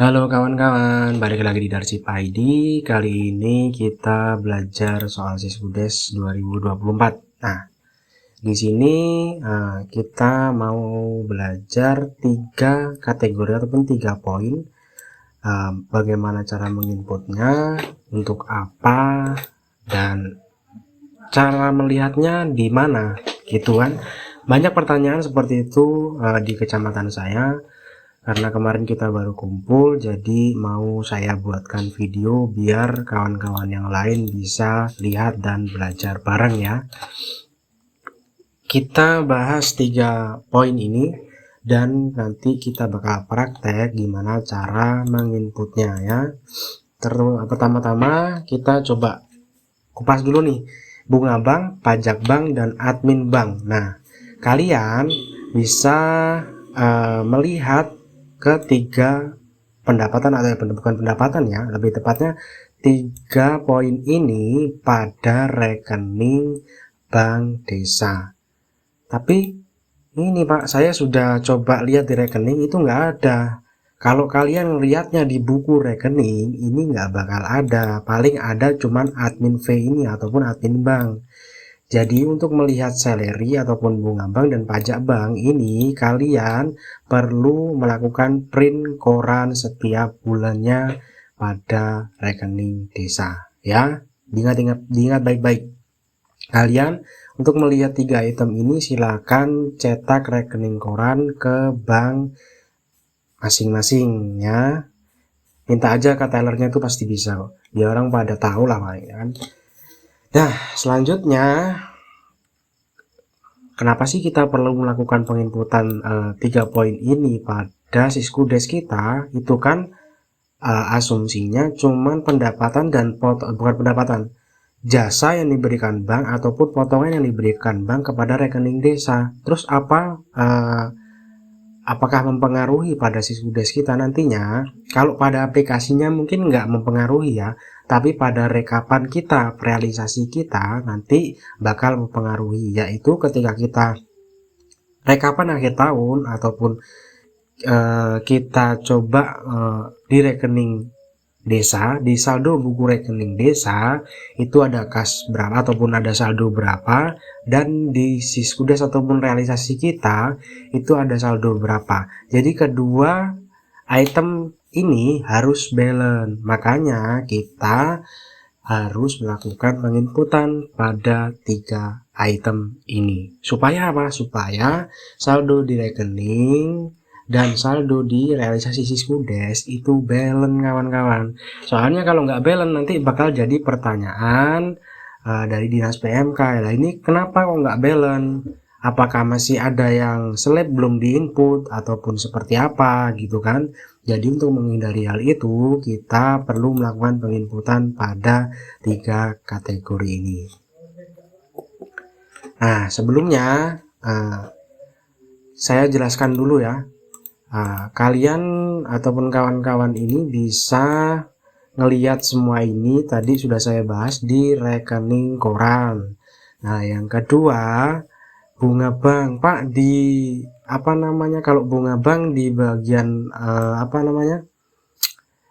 Halo kawan-kawan, balik lagi di Darsip ID. Kali ini kita belajar soal Siskudes 2024. Nah, di sini kita mau belajar 3 kategori ataupun 3 poin. Bagaimana cara menginputnya, untuk apa, dan cara melihatnya di mana, gitu kan? Banyak pertanyaan seperti itu di kecamatan saya. Karena kemarin kita baru kumpul, jadi mau saya buatkan video biar kawan-kawan yang lain bisa lihat dan belajar bareng ya. Kita bahas 3 poin ini dan nanti kita bakal praktek gimana cara menginputnya ya. Pertama-tama kita coba kupas dulu nih, bunga bank, pajak bank, dan admin bank. Nah, kalian bisa melihat ketiga pendapatan atau bukan pendapatan ya, lebih tepatnya 3 poin ini pada rekening bank desa. Tapi ini Pak, saya sudah coba lihat di rekening itu nggak ada. Kalau kalian lihatnya di buku rekening ini nggak bakal ada, paling ada cuman admin fee ini ataupun admin bank. Jadi untuk melihat salary ataupun bunga bank dan pajak bank ini kalian perlu melakukan print koran setiap bulannya pada rekening desa ya. Diingat baik-baik. Kalian untuk melihat 3 item ini silakan cetak rekening koran ke bank masing-masing ya. Minta aja ke tellernya itu pasti bisa kok. Ya orang pada tahu lah kan. Nah, selanjutnya kenapa sih kita perlu melakukan penginputan 3 poin ini pada Siskudes kita? Itu kan asumsinya cuman pendapatan dan bukan pendapatan, jasa yang diberikan bank ataupun potongan yang diberikan bank kepada rekening desa. Terus apakah mempengaruhi pada Siskudes kita nantinya? Kalau pada aplikasinya mungkin nggak mempengaruhi ya, tapi pada rekapan kita, realisasi kita nanti bakal mempengaruhi, yaitu ketika kita rekapan akhir tahun ataupun kita coba di rekening desa, di saldo buku rekening desa itu ada kas berapa ataupun ada saldo berapa, dan di Siskudes ataupun realisasi kita itu ada saldo berapa. Jadi kedua item ini harus balance, makanya kita harus melakukan penginputan pada 3 item ini. Supaya apa? Supaya saldo di rekening dan saldo di realisasi Siskudes itu balance kawan-kawan. Soalnya kalau nggak balance nanti bakal jadi pertanyaan dari dinas PMK. Nah ini kenapa kok nggak balance? Apakah masih ada yang slab belum diinput ataupun seperti apa gitu kan? Jadi untuk menghindari hal itu kita perlu melakukan penginputan pada 3 kategori ini. Nah sebelumnya saya jelaskan dulu ya. Kalian ataupun kawan-kawan ini bisa ngelihat semua ini tadi sudah saya bahas di rekening koran. Nah yang kedua bunga bank Pak, di kalau bunga bank di bagian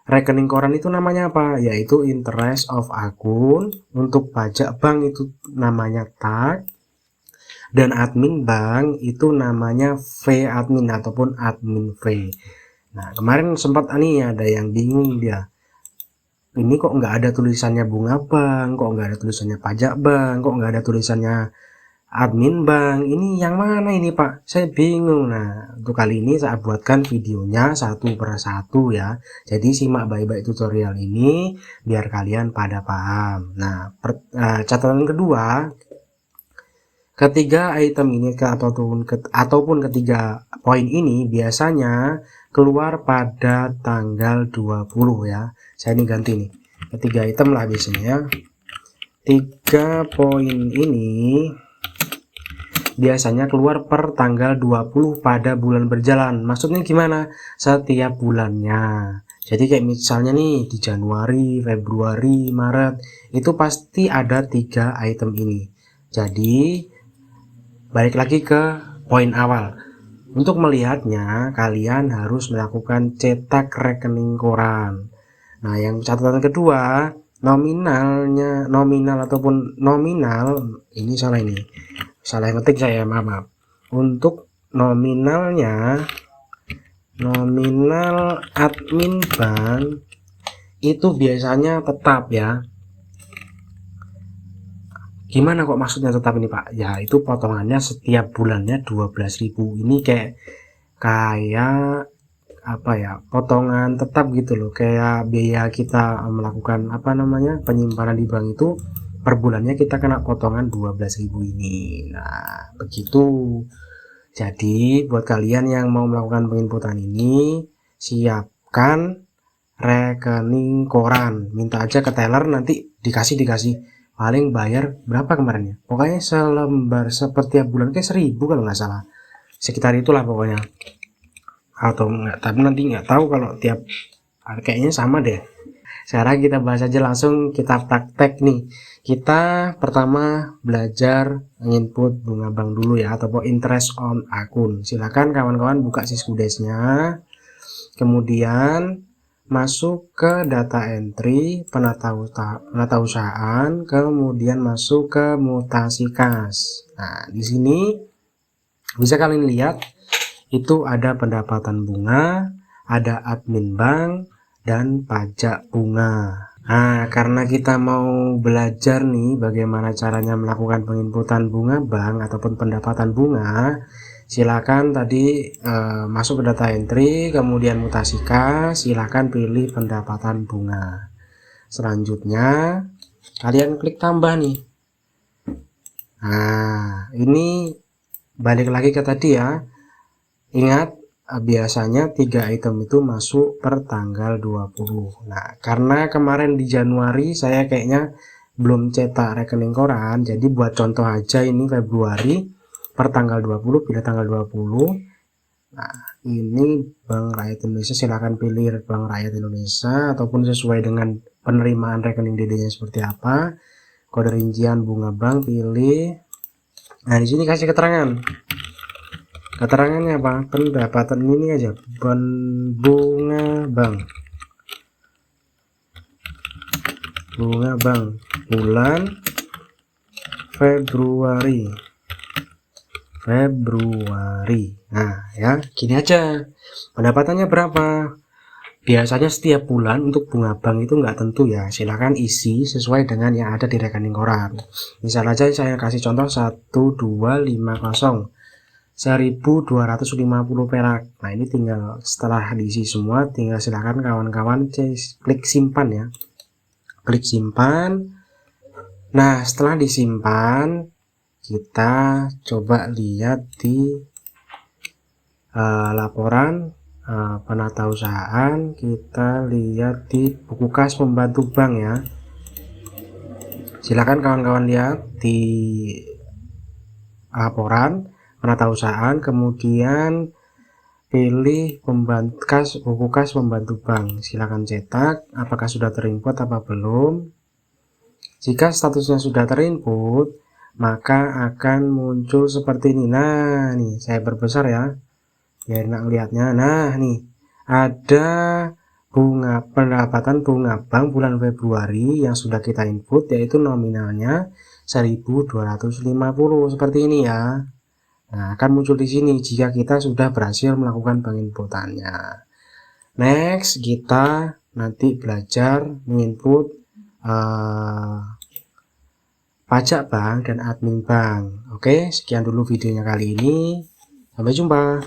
rekening koran itu namanya apa? Yaitu interest of akun. Untuk pajak bank itu namanya tag, dan admin bank itu namanya fee admin ataupun admin fee. Nah kemarin sempat ada yang bingung, dia ini kok nggak ada tulisannya bunga bank, kok nggak ada tulisannya pajak bank, kok nggak ada tulisannya admin bank, ini yang mana ini Pak? Saya bingung. Nah untuk kali ini saya buatkan videonya satu per satu ya, jadi simak baik-baik tutorial ini biar kalian pada paham. Nah catatan kedua, ketiga item ini ataupun ketiga poin ini biasanya keluar pada tanggal 20 ya. Saya ini ganti nih, ketiga item lah biasanya. 3 poin ini biasanya keluar per tanggal 20 pada bulan berjalan. Maksudnya gimana? Setiap bulannya. Jadi kayak misalnya nih di Januari, Februari, Maret itu pasti ada 3 item ini. Jadi balik lagi ke poin awal, Untuk melihatnya, kalian harus melakukan cetak rekening koran. Nah, yang catatan kedua, nominal ataupun nominal, ini salah ngetik saya, maaf. Untuk nominalnya, nominal admin bank itu biasanya tetap ya. Gimana kok maksudnya tetap ini Pak? Ya itu potongannya setiap bulannya 12.000. Ini kayak apa ya, potongan tetap gitu loh, kayak biaya kita melakukan apa namanya penyimpanan di bank itu per bulannya kita kena potongan 12.000 ini. Nah begitu. Jadi buat kalian yang mau melakukan penginputan ini, siapkan rekening koran, minta aja ke teller, nanti dikasih paling bayar berapa kemarin ya, pokoknya selembar setiap bulan kayak 1.000 kalau nggak salah, sekitar itulah pokoknya, atau enggak, tapi nanti nggak tahu kalau tiap kayaknya sama deh. Sekarang kita bahas aja langsung, kita praktek nih. Kita pertama belajar input bunga bank dulu ya, atau interest on akun. Silakan kawan-kawan buka Siskudesnya, kemudian masuk ke data entry penatausahaan, kemudian masuk ke mutasi kas. Nah, di sini bisa kalian lihat itu ada pendapatan bunga, ada admin bank, dan pajak bunga. Nah, karena kita mau belajar nih bagaimana caranya melakukan penginputan bunga bank ataupun pendapatan bunga, silakan tadi masuk ke data entry, kemudian mutasi kas, silakan pilih pendapatan bunga. Selanjutnya kalian klik tambah nih. Nah, ini balik lagi ke tadi ya. Ingat, biasanya 3 item itu masuk per tanggal 20. Nah, karena kemarin di Januari saya kayaknya belum cetak rekening koran, jadi buat contoh aja ini Februari per tanggal 20, pilih tanggal 20. Nah, ini Bank Rakyat Indonesia, silahkan pilih Bank Rakyat Indonesia ataupun sesuai dengan penerimaan rekening DD-nya seperti apa. Kode rincian bunga bank pilih. Nah, di sini kasih keterangan. Keterangannya apa? Pendapatan ini aja, bunga bank. Bunga bank bulan Februari. Nah ya, gini aja, pendapatannya berapa. Biasanya setiap bulan untuk bunga bank itu nggak tentu ya, silahkan isi sesuai dengan yang ada di rekening koran. Misal aja saya kasih contoh 1250 1.250 perak. Nah ini tinggal setelah diisi semua, tinggal silahkan kawan-kawan klik simpan ya, klik simpan. Nah setelah disimpan, kita coba lihat di laporan penatausahaan, kita lihat di buku kas pembantu bank ya. Silakan kawan-kawan lihat di laporan penatausahaan, kemudian pilih buku kas pembantu bank, silakan cetak apakah sudah terinput apa belum. Jika statusnya sudah terinput, maka akan muncul seperti ini. Nah nih saya perbesar ya biar enak lihatnya. Nah nih ada pendapatan bunga bank bulan Februari yang sudah kita input, yaitu nominalnya 1.250 seperti ini ya. Nah akan muncul di sini jika kita sudah berhasil melakukan penginputannya. Next, kita nanti belajar menginput pajak bank dan admin bank. Oke, sekian dulu videonya kali ini. Sampai jumpa.